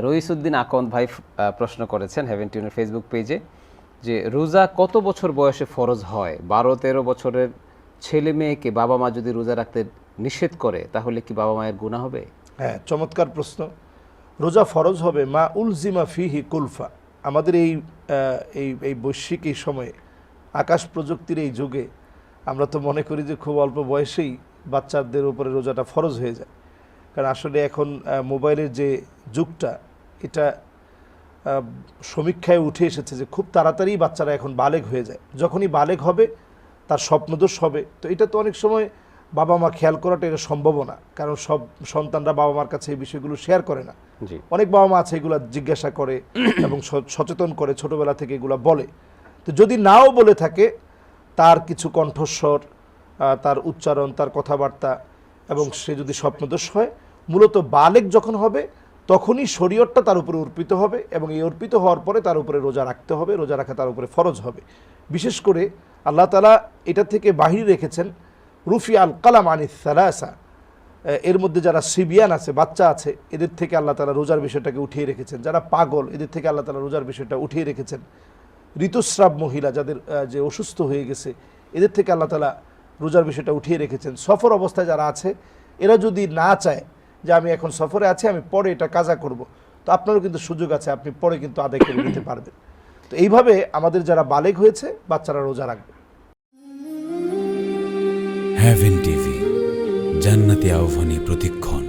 রইসুদ্দিন আকন্দ ভাই প্রশ্ন করেছেন হেভেন টিউনের ফেসবুক পেজে যে রোজা কত বছর বয়সে ফরজ হয়? 12-13 বছরের ছেলে মেয়েকে বাবা মা যদি রোজা রাখতে নিষেধ করে তাহলে কি বাবা মায়ের গুনাহ হবে? হ্যাঁ, চমৎকার প্রশ্ন। রোজা ফরজ হবে মা উলজিমা ফিহি কুলফা। আমাদের এই বৈশ্বিক এই সময়ে, আকাশ প্রযুক্তির এই যুগে আমরা তো মনে করি যে খুব অল্প বয়সেই বাচ্চাদের উপরে রোজাটা ফরজ হয়ে যায়। কারণ আসলে এখন মোবাইলের যে যুগটা, এটা সমীক্ষায় উঠে এসেছে যে খুব তাড়াতাড়ি বাচ্চারা এখন বালেগ হয়ে যায়। যখনই বালেগ হবে তার স্বপ্নদোষ হবে। তো এটা তো অনেক সময় বাবা মা খেয়াল করাটা এটা সম্ভব না, কারণ সব সন্তানরা বাবা মার কাছে এই বিষয়গুলো শেয়ার করে না। অনেক বাবা মা আছে এগুলো জিজ্ঞাসা করে এবং সচেতন করে, ছোটবেলা থেকে এগুলো বলে। তো যদি নাও বলে থাকে, তার কিছু কণ্ঠস্বর, তার উচ্চারণ, তার কথাবার্তা এবং সে যদি স্বপ্নদোষ হয়, মূলত বালেগ যখন হবে তখনই শরীয়তটা তার উপরে অর্পিত হবে এবং এই অর্পিত হওয়ার পরে তার উপরে রোজা রাখতে হবে। রোজা রাখা তার উপরে ফরজ হবে। বিশেষ করে আল্লাহ তাআলা এটা থেকে বাহির রেখেছেন রুফি আল কালাম আনিস সালাসা, এর মধ্যে যারা সিবিয়ান আছে, বাচ্চা আছে, এদের থেকে আল্লাহ তাআলা রোজার বিষয়টাকে উঠিয়ে রেখেছেন। যারা পাগল, এদের থেকে আল্লাহ তাআলা রোজার বিষয়টা উঠিয়ে রেখেছেন। ঋতুস্রাব মহিলা যাদের যে অসুস্থ হয়ে গেছে, এদের থেকে আল্লাহ তাআলা রোজার বিষয়টা উঠিয়ে রেখেছেন। সফর অবস্থায় যারা আছে, এরা যদি না চায় যে আমি এখন সফরে আছি, আমি পরে এটা কাজা করব, তো আপনারও কিন্তু সুযোগ আছে, আপনি পরে কিন্তু আদায় করে নিতে পারবেন। তো এইভাবে আমাদের যারা বালেগ হয়েছে বাচ্চারা রোজা রাখবে। হেভেন টিভি, জান্নাতি আহ্বানে প্রতিক্ষণ।